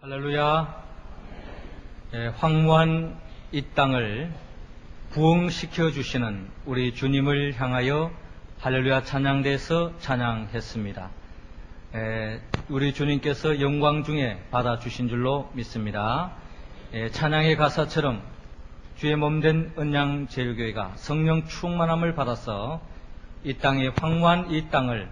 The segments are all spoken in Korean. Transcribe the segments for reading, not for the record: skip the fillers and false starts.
할렐루야. 황무한 이 땅을 부흥시켜 주시는 우리 주님을 향하여 할렐루야 찬양대에서 찬양했습니다. 우리 주님께서 영광 중에 받아주신 줄로 믿습니다. 찬양의 가사처럼 주의 몸된 은양제일교회가 성령 충만함을 받아서 이 땅의 황무한 이 땅을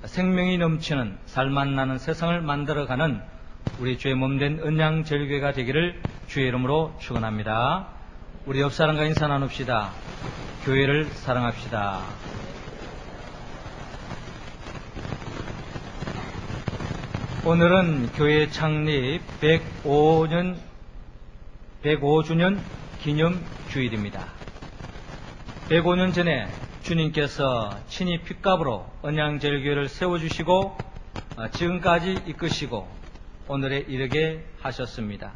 생명이 넘치는 살만 나는 세상을 만들어가는 우리 주의 몸된 은양제일교회가 되기를 주의 이름으로 축원합니다. 우리 옆 사람과 인사 나눕시다. 교회를 사랑합시다. 오늘은 교회 창립 105주년 기념주일입니다. 105년 전에 주님께서 친히 핏값으로 은양제일교회를 세워주시고 지금까지 이끄시고 오늘에 이르게 하셨습니다.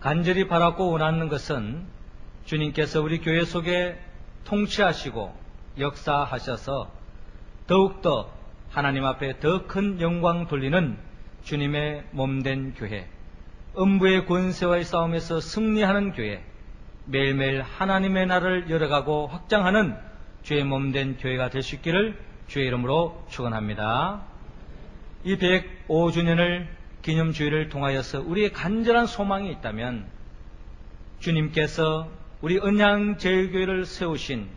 간절히 바라고 원하는 것은 주님께서 우리 교회 속에 통치하시고 역사하셔서 더욱더 하나님 앞에 더 큰 영광 돌리는 주님의 몸된 교회, 음부의 권세와의 싸움에서 승리하는 교회, 매일매일 하나님의 나라를 열어가고 확장하는 주의 몸된 교회가 될 수 있기를 주의 이름으로 축원합니다. 이 105주년을 기념주일을 통하여서 우리의 간절한 소망이 있다면 주님께서 우리 은양제일교회를 세우신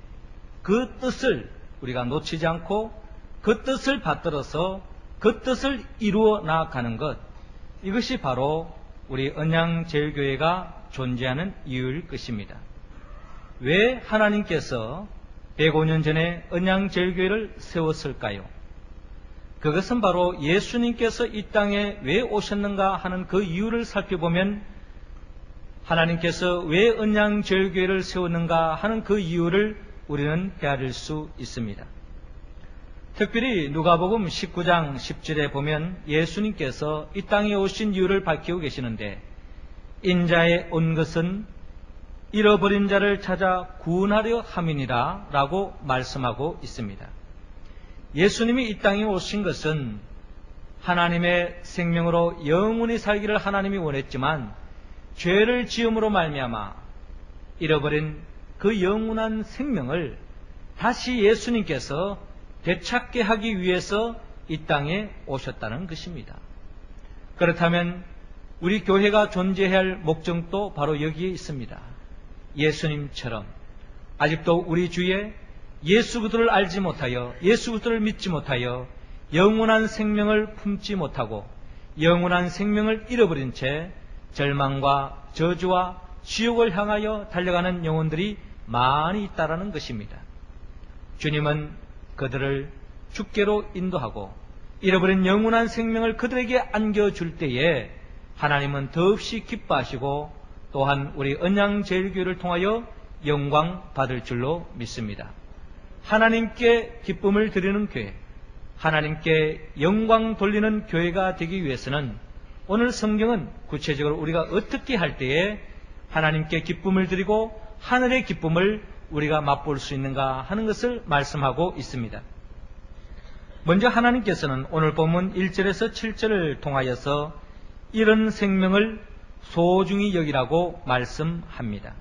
그 뜻을 우리가 놓치지 않고 그 뜻을 받들어서 그 뜻을 이루어 나아가는 것, 이것이 바로 우리 은양제일교회가 존재하는 이유일 것입니다. 왜 하나님께서 105년 전에 은양제일교회를 세웠을까요? 그것은 바로 예수님께서 이 땅에 왜 오셨는가 하는 그 이유를 살펴보면 하나님께서 왜 은양제일교회를 세웠는가 하는 그 이유를 우리는 헤아릴 수 있습니다. 특별히 누가복음 19장 10절에 보면 예수님께서 이 땅에 오신 이유를 밝히고 계시는데, 인자에 온 것은 잃어버린 자를 찾아 구원하려 함이니라 라고 말씀하고 있습니다. 예수님이 이 땅에 오신 것은 하나님의 생명으로 영원히 살기를 하나님이 원했지만 죄를 지음으로 말미암아 잃어버린 그 영원한 생명을 다시 예수님께서 되찾게 하기 위해서 이 땅에 오셨다는 것입니다. 그렇다면 우리 교회가 존재해야 할 목적도 바로 여기에 있습니다. 예수님처럼 아직도 우리 주위에 예수 그리스도를 알지 못하여, 예수 그리스도를 믿지 못하여 영원한 생명을 품지 못하고 영원한 생명을 잃어버린 채 절망과 저주와 지옥을 향하여 달려가는 영혼들이 많이 있다라는 것입니다. 주님은 그들을 주께로 인도하고 잃어버린 영원한 생명을 그들에게 안겨줄 때에 하나님은 더없이 기뻐하시고 또한 우리 은양제일교회를 통하여 영광 받을 줄로 믿습니다. 하나님께 기쁨을 드리는 교회, 하나님께 영광 돌리는 교회가 되기 위해서는 오늘 성경은 구체적으로 우리가 어떻게 할 때에 하나님께 기쁨을 드리고 하늘의 기쁨을 우리가 맛볼 수 있는가 하는 것을 말씀하고 있습니다. 먼저 하나님께서는 오늘 본문 1절에서 7절을 통하여서 이런 생명을 소중히 여기라고 말씀합니다.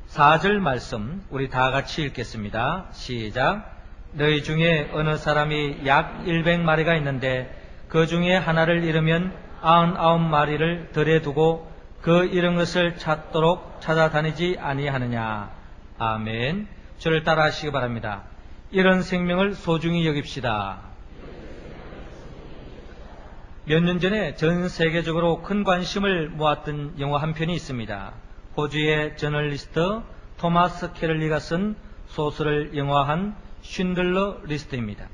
4절 말씀 우리 다 같이 읽겠습니다. 시작. 너희 중에 어느 사람이 약 100마리가 있는데 그 중에 하나를 잃으면 99마리를 덜에 두고 그 잃은 것을 찾도록 찾아다니지 아니하느냐. 아멘. 저를 따라 하시기 바랍니다. 이런 생명을 소중히 여깁시다. 몇 년 전에 전 세계적으로 큰 관심을 모았던 영화 한 편이 있습니다. 호주의 저널리스트 토마스 캐럴리가 쓴 소설을 영화한 쉰들러 리스트입니다.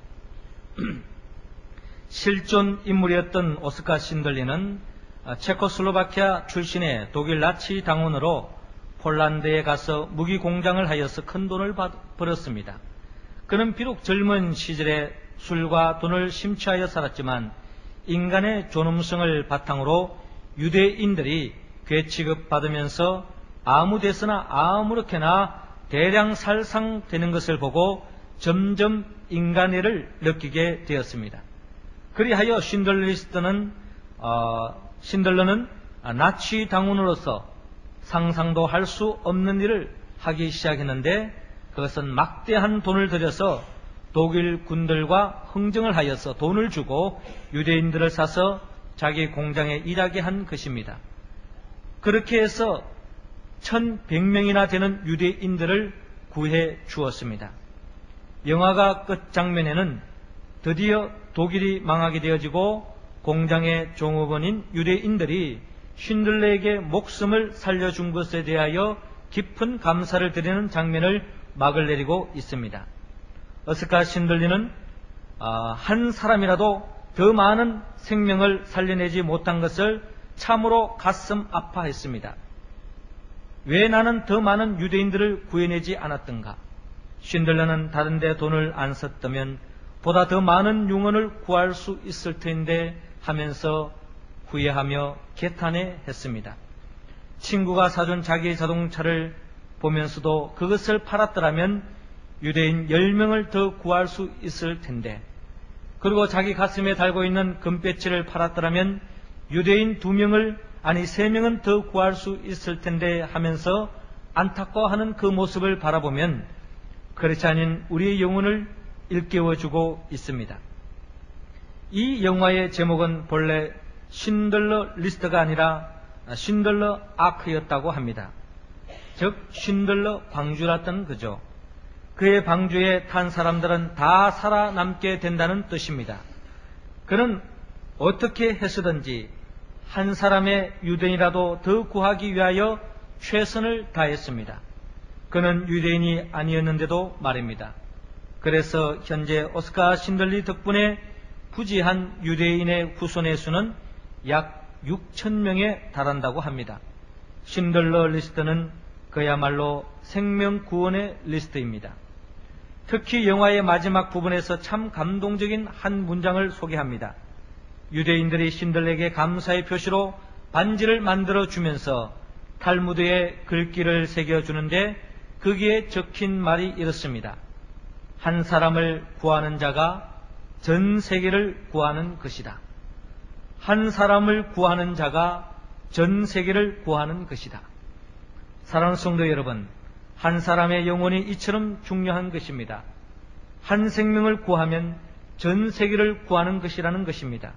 실존 인물이었던 오스카 신들리는 체코슬로바키아 출신의 독일 나치 당원으로 폴란드에 가서 무기 공장을 하여서 큰 돈을 벌었습니다. 그는 비록 젊은 시절에 술과 돈을 심취하여 살았지만 인간의 존엄성을 바탕으로 유대인들이 괴취급받으면서 아무 데서나 아무렇게나 대량 살상되는 것을 보고 점점 인간애를 느끼게 되었습니다. 그리하여 쉰들리스트는 신들러는 나치 당원으로서 상상도 할 수 없는 일을 하기 시작했는데, 그것은 막대한 돈을 들여서 독일 군들과 흥정을 하여서 돈을 주고 유대인들을 사서 자기 공장에 일하게 한 것입니다. 그렇게 해서 1100명이나 되는 유대인들을 구해 주었습니다. 영화가 끝 장면에는 드디어 독일이 망하게 되어지고 공장의 종업원인 유대인들이 쉰들레에게 목숨을 살려준 것에 대하여 깊은 감사를 드리는 장면을 막을 내리고 있습니다. 오스카 신들리는 한 사람이라도 더 많은 생명을 살려내지 못한 것을 참으로 가슴 아파했습니다. 왜 나는 더 많은 유대인들을 구해내지 않았던가? 신들러는 다른 데 돈을 안 썼다면 보다 더 많은 영혼을 구할 수 있을 텐데 하면서 후회하며 개탄해 했습니다. 친구가 사준 자기의 자동차를 보면서도 그것을 팔았더라면 유대인 10명을 더 구할 수 있을 텐데, 그리고 자기 가슴에 달고 있는 금배지를 팔았더라면 유대인 2명을, 아니 3명은 더 구할 수 있을 텐데 하면서 안타까워하는 그 모습을 바라보면 그렇지 않은 우리의 영혼을 일깨워주고 있습니다. 이 영화의 제목은 본래 신들러 리스트가 아니라 신들러 아크였다고 합니다. 즉 신들러 방주라던 거죠. 그의 방주에 탄 사람들은 다 살아남게 된다는 뜻입니다. 그는 어떻게 해서든지 한 사람의 유대인이라도 더 구하기 위하여 최선을 다했습니다. 그는 유대인이 아니었는데도 말입니다. 그래서 현재 오스카 신들리 덕분에 부지한 유대인의 후손의 수는 약 6,000명에 달한다고 합니다. 신들러 리스트는 그야말로 생명 구원의 리스트입니다. 특히 영화의 마지막 부분에서 참 감동적인 한 문장을 소개합니다. 유대인들이 신들에게 감사의 표시로 반지를 만들어 주면서 탈무드에 글귀를 새겨주는데 거기에 적힌 말이 이렇습니다. 한 사람을 구하는 자가 전 세계를 구하는 것이다. 한 사람을 구하는 자가 전 세계를 구하는 것이다. 사랑하는 성도 여러분, 한 사람의 영혼이 이처럼 중요한 것입니다. 한 생명을 구하면 전 세계를 구하는 것이라는 것입니다.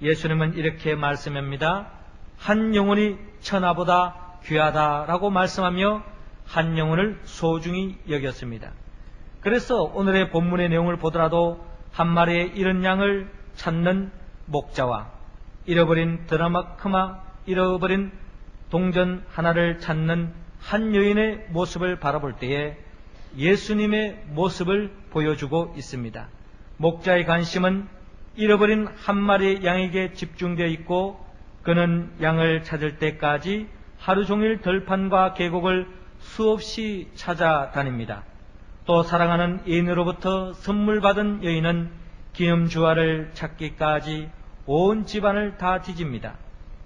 예수님은 이렇게 말씀합니다. 한 영혼이 천하보다 귀하다라고 말씀하며 한 영혼을 소중히 여겼습니다. 그래서 오늘의 본문의 내용을 보더라도 한 마리의 잃은 양을 찾는 목자와 잃어버린 드라마크마, 잃어버린 동전 하나를 찾는 한 여인의 모습을 바라볼 때에 예수님의 모습을 보여주고 있습니다. 목자의 관심은 잃어버린 한 마리의 양에게 집중되어 있고 그는 양을 찾을 때까지 하루 종일 들판과 계곡을 수없이 찾아다닙니다. 또 사랑하는 애인으로부터 선물 받은 여인은 기념주화를 찾기까지 온 집안을 다 뒤집니다.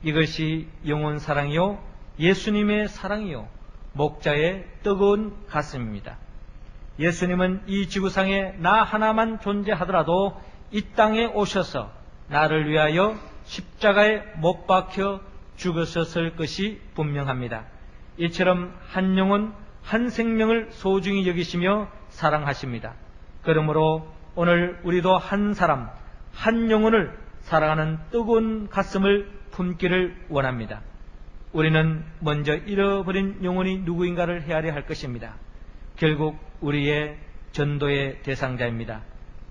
이것이 영혼 사랑이요, 예수님의 사랑이요, 목자의 뜨거운 가슴입니다. 예수님은 이 지구상에 나 하나만 존재하더라도 이 땅에 오셔서 나를 위하여 십자가에 못 박혀 죽으셨을 것이 분명합니다. 이처럼 한 영혼, 한 생명을 소중히 여기시며 사랑하십니다. 그러므로 오늘 우리도 한 사람, 한 영혼을 사랑하는 뜨거운 가슴을 품기를 원합니다. 우리는 먼저 잃어버린 영혼이 누구인가를 헤아려 할 것입니다. 결국 우리의 전도의 대상자입니다.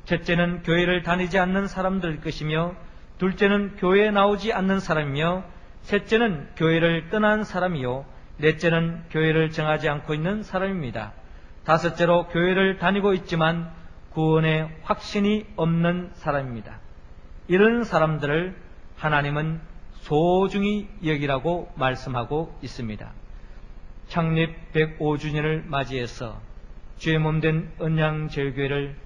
첫째는 교회를 다니지 않는 사람들일 것이며, 둘째는 교회에 나오지 않는 사람이며, 셋째는 교회를 떠난 사람이요, 넷째는 교회를 정하지 않고 있는 사람입니다. 다섯째로 교회를 다니고 있지만 구원의 확신이 없는 사람입니다. 이런 사람들을 하나님은 소중히 여기라고 말씀하고 있습니다. 창립 105주년을 맞이해서 주의 몸된 언양제일교회를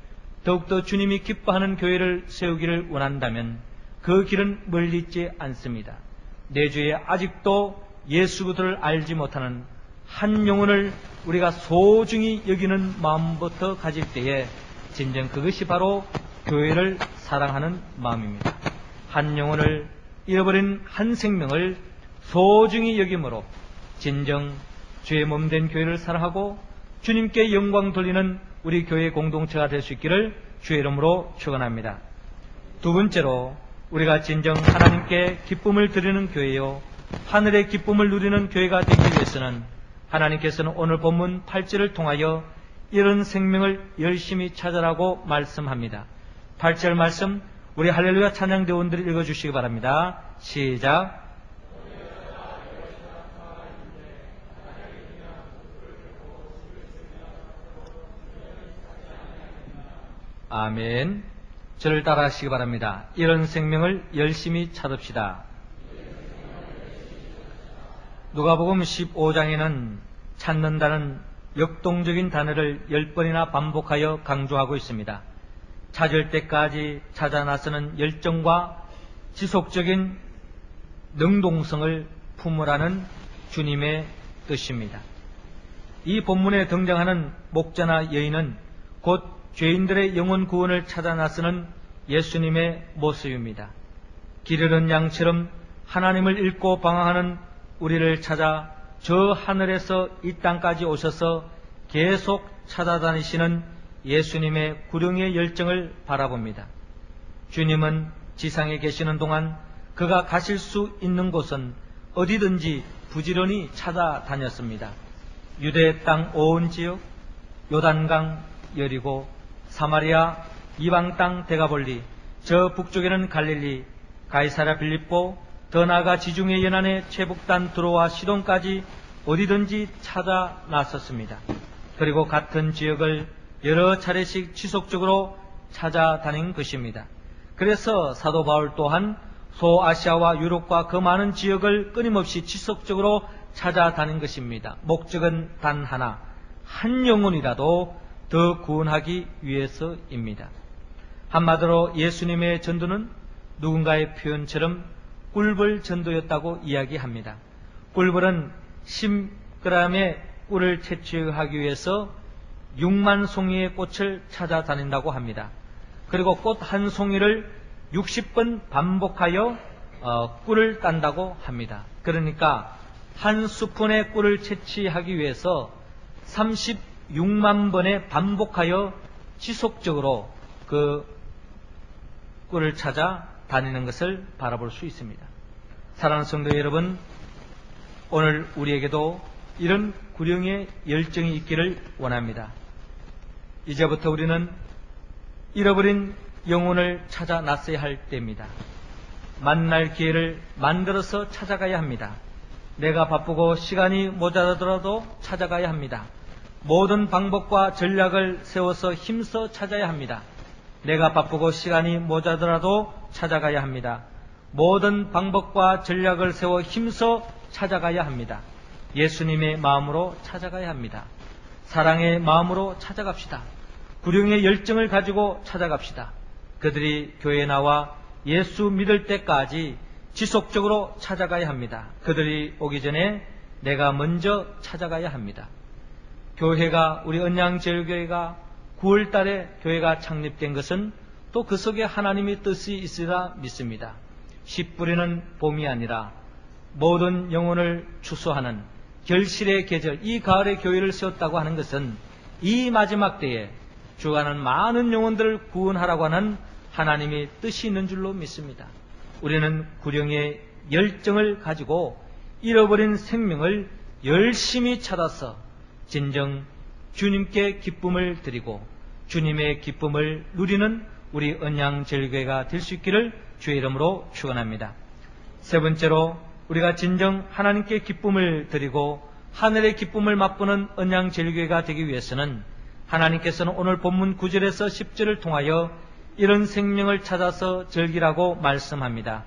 더욱더 주님이 기뻐하는 교회를 세우기를 원한다면 그 길은 멀리 있지 않습니다. 내주에 아직도 예수 그리스도를 알지 못하는 한 영혼을 우리가 소중히 여기는 마음부터 가질 때에 진정 그것이 바로 교회를 사랑하는 마음입니다. 한 영혼을 잃어버린 한 생명을 소중히 여김으로 진정 주의 몸된 교회를 사랑하고 주님께 영광 돌리는 우리 교회 공동체가 될 수 있기를 주의 이름으로 축원합니다. 두 번째로 우리가 진정 하나님께 기쁨을 드리는 교회요 하늘의 기쁨을 누리는 교회가 되기 위해서는 하나님께서는 오늘 본문 8절을 통하여 이런 생명을 열심히 찾아라고 말씀합니다. 8절 말씀 우리 할렐루야 찬양대원들이 읽어주시기 바랍니다. 시작. 아멘. 저를 따라하시기 바랍니다. 이런 생명을 열심히 찾읍시다. 누가복음 15장에는 찾는다는 역동적인 단어를 10번이나 반복하여 강조하고 있습니다. 찾을 때까지 찾아 나서는 열정과 지속적인 능동성을 품으라는 주님의 뜻입니다. 이 본문에 등장하는 목자나 여인은 곧 죄인들의 영혼 구원을 찾아 나서는 예수님의 모습입니다. 길 잃은 양처럼 하나님을 잃고 방황하는 우리를 찾아 저 하늘에서 이 땅까지 오셔서 계속 찾아다니시는 예수님의 구령의 열정을 바라봅니다. 주님은 지상에 계시는 동안 그가 가실 수 있는 곳은 어디든지 부지런히 찾아다녔습니다. 유대 땅 온 지역, 요단강, 여리고, 사마리아, 이방 땅 데가볼리, 저 북쪽에는 갈릴리, 가이사랴 빌립보, 더 나아가 지중해 연안의 최북단 드로아 시돈까지 어디든지 찾아 나섰습니다. 그리고 같은 지역을 여러 차례씩 지속적으로 찾아다닌 것입니다. 그래서 사도 바울 또한 소아시아와 유럽과 그 많은 지역을 끊임없이 지속적으로 찾아다닌 것입니다. 목적은 단 하나, 한 영혼이라도 더 구원하기 위해서입니다. 한마디로 예수님의 전도는 누군가의 표현처럼 꿀벌 전도였다고 이야기합니다. 꿀벌은 10g의 꿀을 채취하기 위해서 6만 송이의 꽃을 찾아다닌다고 합니다. 그리고 꽃 한 송이를 60번 반복하여 꿀을 딴다고 합니다. 그러니까 한 수푼의 꿀을 채취하기 위해서 36만 번에 반복하여 지속적으로 그 꿀을 찾아 다니는 것을 바라볼 수 있습니다. 사랑하는 성도 여러분, 오늘 우리에게도 이런 구령의 열정이 있기를 원합니다. 이제부터 우리는 잃어버린 영혼을 찾아 나서야 할 때입니다. 만날 기회를 만들어서 찾아가야 합니다. 내가 바쁘고 시간이 모자라더라도 찾아가야 합니다. 모든 방법과 전략을 세워서 힘써 찾아야 합니다. 내가 바쁘고 시간이 모자라더라도 찾아가야 합니다. 모든 방법과 전략을 세워 힘써 찾아가야 합니다. 예수님의 마음으로 찾아가야 합니다. 사랑의 마음으로 찾아갑시다. 구령의 열정을 가지고 찾아갑시다. 그들이 교회에 나와 예수 믿을 때까지 지속적으로 찾아가야 합니다. 그들이 오기 전에 내가 먼저 찾아가야 합니다. 교회가, 우리 언양제일교회가 9월달에 교회가 창립된 것은 또 그 속에 하나님의 뜻이 있으리라 믿습니다. 씨 뿌리는 봄이 아니라 모든 영혼을 추수하는 결실의 계절, 이 가을에 교회를 세웠다고 하는 것은 이 마지막 때에 주가는 많은 영혼들을 구원하라고 하는 하나님의 뜻이 있는 줄로 믿습니다. 우리는 구령의 열정을 가지고 잃어버린 생명을 열심히 찾아서 진정 주님께 기쁨을 드리고 주님의 기쁨을 누리는 우리 언양제일교회가 될 수 있기를 주의 이름으로 축원합니다. 세 번째로 우리가 진정 하나님께 기쁨을 드리고 하늘의 기쁨을 맛보는 언양제일교회가 되기 위해서는 하나님께서는 오늘 본문 9절에서 10절을 통하여 이런 생명을 찾아서 즐기라고 말씀합니다.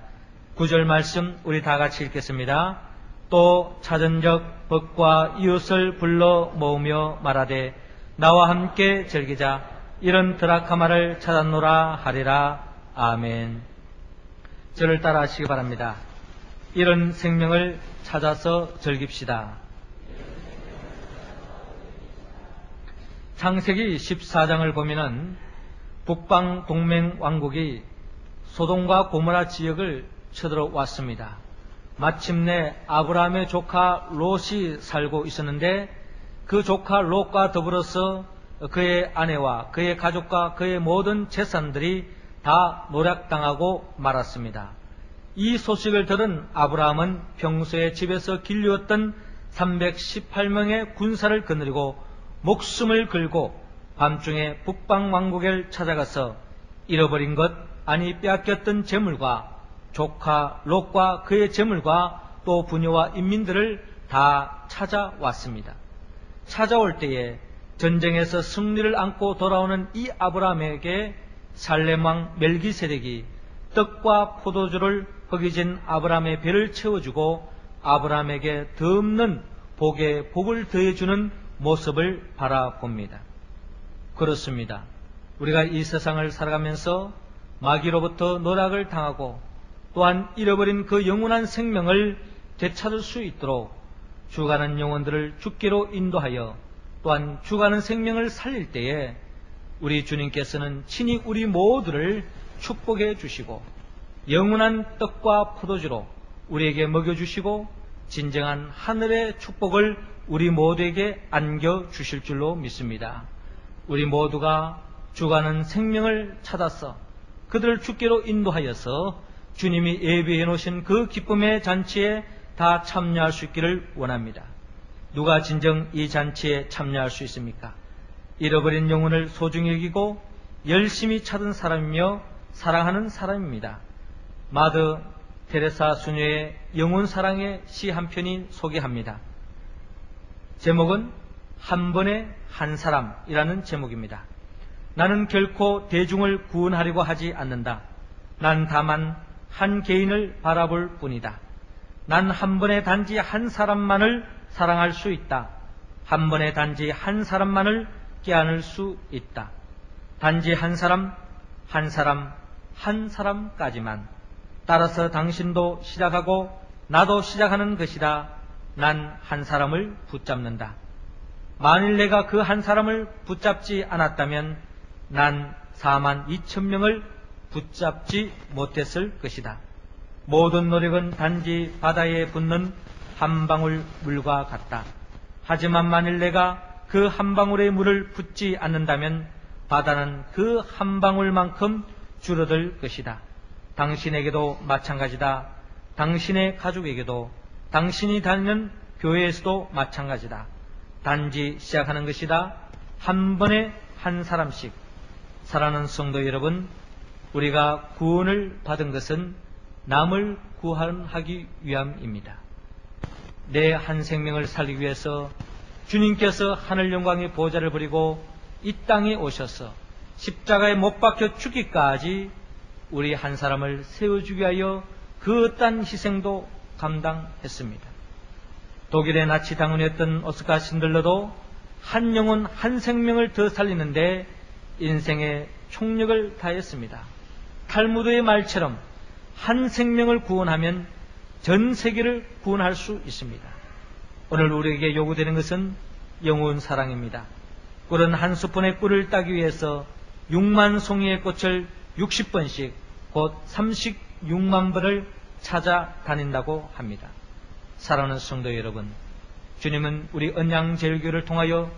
9절 말씀 우리 다 같이 읽겠습니다. 또 찾은적 벗과 이웃을 불러 모으며 말하되 나와 함께 즐기자. 이런 드라카마를 찾았노라 하리라. 아멘. 저를 따라 하시기 바랍니다. 이런 생명을 찾아서 즐깁시다. 창세기 14장을 보면은 북방 동맹 왕국이 소돔과 고모라 지역을 쳐들어왔습니다. 마침내 아브라함의 조카 롯이 살고 있었는데 그 조카 롯과 더불어서 그의 아내와 그의 가족과 그의 모든 재산들이 다 노략당하고 말았습니다. 이 소식을 들은 아브라함은 평소에 집에서 길르었던 318명의 군사를 거느리고 목숨을 걸고 밤중에 북방 왕국을 찾아가서 잃어버린 것 아니 빼앗겼던 재물과 조카 롯과 그의 재물과 또 부녀와 인민들을 다 찾아왔습니다. 찾아올 때에 전쟁에서 승리를 안고 돌아오는 이 아브라함에게 살렘 왕 멜기세덱이 떡과 포도주를 허기진 아브라함의 배를 채워주고 아브라함에게 덤없는 복에 복을 더해주는 모습을 바라봅니다. 그렇습니다. 우리가 이 세상을 살아가면서 마귀로부터 노략을 당하고 또한 잃어버린 그 영원한 생명을 되찾을 수 있도록 죽어가는 영혼들을 죽기로 인도하여 또한 죽어가는 생명을 살릴 때에 우리 주님께서는 친히 우리 모두를 축복해 주시고 영원한 떡과 포도주로 우리에게 먹여주시고 진정한 하늘의 축복을 우리 모두에게 안겨주실 줄로 믿습니다. 우리 모두가 죽어가는 생명을 찾아서 그들을 죽기로 인도하여서 주님이 예비해 놓으신 그 기쁨의 잔치에 다 참여할 수 있기를 원합니다. 누가 진정 이 잔치에 참여할 수 있습니까? 잃어버린 영혼을 소중히 여기고 열심히 찾은 사람이며 사랑하는 사람입니다. 마더 테레사 수녀의 영혼 사랑의 시 한 편이 소개합니다. 제목은 한 번에 한 사람이라는 제목입니다. 나는 결코 대중을 구원하려고 하지 않는다. 난 다만 한 개인을 바라볼 뿐이다. 난 한 번에 단지 한 사람만을 사랑할 수 있다. 한 번에 단지 한 사람만을 껴안을 수 있다. 단지 한 사람, 한 사람, 한 사람까지만. 따라서 당신도 시작하고 나도 시작하는 것이다. 난 한 사람을 붙잡는다. 만일 내가 그 한 사람을 붙잡지 않았다면 난 42,000명을 붙잡지 못했을 것이다. 모든 노력은 단지 바다에 붙는 한 방울 물과 같다. 하지만 만일 내가 그 한 방울의 물을 붓지 않는다면 바다는 그 한 방울만큼 줄어들 것이다. 당신에게도 마찬가지다. 당신의 가족에게도, 당신이 다니는 교회에서도 마찬가지다. 단지 시작하는 것이다. 한 번에 한 사람씩. 사랑하는 성도 여러분, 우리가 구원을 받은 것은 남을 구원하기 위함입니다. 내 한 생명을 살리기 위해서 주님께서 하늘 영광의 보좌를 버리고 이 땅에 오셔서 십자가에 못 박혀 죽기까지 우리 한 사람을 세워주기 위하여 그 어떠한 희생도 감당했습니다. 독일의 나치 당원이었던 오스카 신들러도 한 영혼 한 생명을 더 살리는데 인생의 총력을 다했습니다. 탈무드의 말처럼 한 생명을 구원하면 전 세계를 구원할 수 있습니다. 오늘 우리에게 요구되는 것은 영혼 사랑입니다. 꿀은 한 스푼의 꿀을 따기 위해서 6만 송이의 꽃을 60번씩 곧 36만 번을 찾아다닌다고 합니다. 사랑하는 성도 여러분, 주님은 우리 언양제일교회를 통하여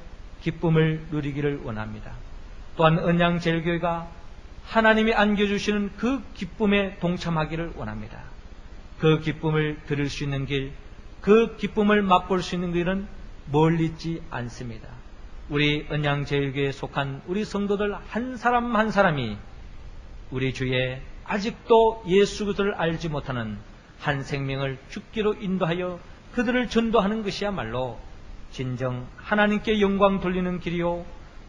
기쁨을 누리기를 원합니다. 또한 언양제일교회가 하나님이 안겨주시는 그 기쁨에 동참하기를 원합니다. 그 기쁨을 들을 수 있는 길, 그 기쁨을 맛볼 수 있는 길은 멀리 있지 않습니다. 우리 언양제일교회에 속한 우리 성도들 한 사람 한 사람이 우리 주의 아직도 예수 그리스도를 알지 못하는 한 생명을 죽기로 인도하여 그들을 전도하는 것이야말로 진정 하나님께 영광 돌리는 길이요,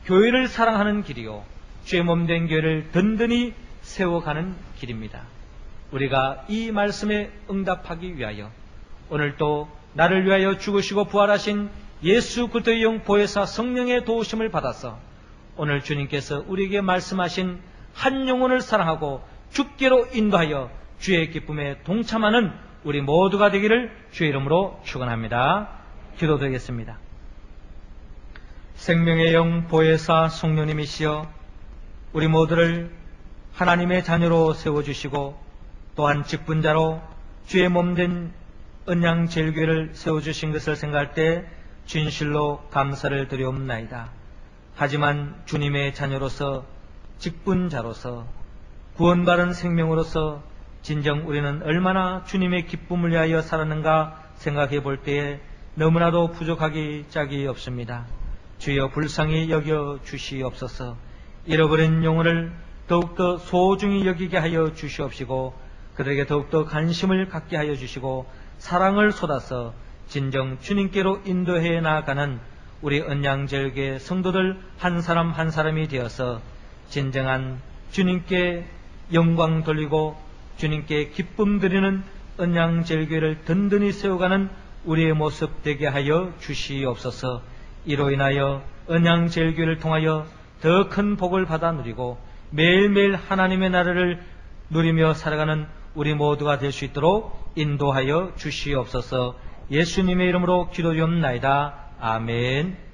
교회를 사랑하는 길이요, 주의 몸된 교회를 든든히 세워가는 길입니다. 우리가 이 말씀에 응답하기 위하여 오늘도 나를 위하여 죽으시고 부활하신 예수 그리스도의 영 보혜사 성령의 도우심을 받아서 오늘 주님께서 우리에게 말씀하신 한 영혼을 사랑하고 죽기로 인도하여 주의 기쁨에 동참하는 우리 모두가 되기를 주의 이름으로 축원합니다. 기도드리겠습니다. 생명의 영 보혜사 성령님이시여 우리 모두를 하나님의 자녀로 세워주시고 또한 직분자로 주의 몸된 언양제일교회를 세워주신 것을 생각할 때 진실로 감사를 드리옵나이다. 하지만 주님의 자녀로서, 직분자로서, 구원받은 생명으로서 진정 우리는 얼마나 주님의 기쁨을 위하여 살았는가 생각해 볼 때에 너무나도 부족하기 짝이 없습니다. 주여 불쌍히 여겨 주시옵소서. 잃어버린 영혼을 더욱더 소중히 여기게 하여 주시옵시고 그들에게 더욱더 관심을 갖게 하여 주시고 사랑을 쏟아서 진정 주님께로 인도해 나아가는 우리 언양제일교회 성도들 한 사람 한 사람이 되어서 진정한 주님께 영광 돌리고 주님께 기쁨 드리는 언양제일교회를 든든히 세워가는 우리의 모습 되게 하여 주시옵소서. 이로 인하여 언양제일교회를 통하여 더 큰 복을 받아 누리고 매일매일 하나님의 나라를 누리며 살아가는 우리 모두가 될 수 있도록 인도하여 주시옵소서. 예수님의 이름으로 기도드리옵나이다. 아멘.